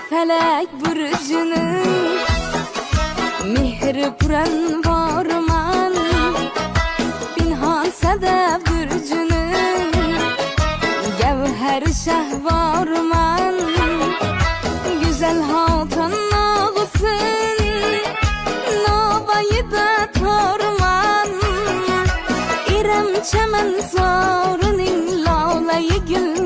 felek burcunun mehri puran varman pinhan sedef burcunun gevher şehvarman güzel hatun ağısın novayı da torman İrem çemen sarının lavlayı gül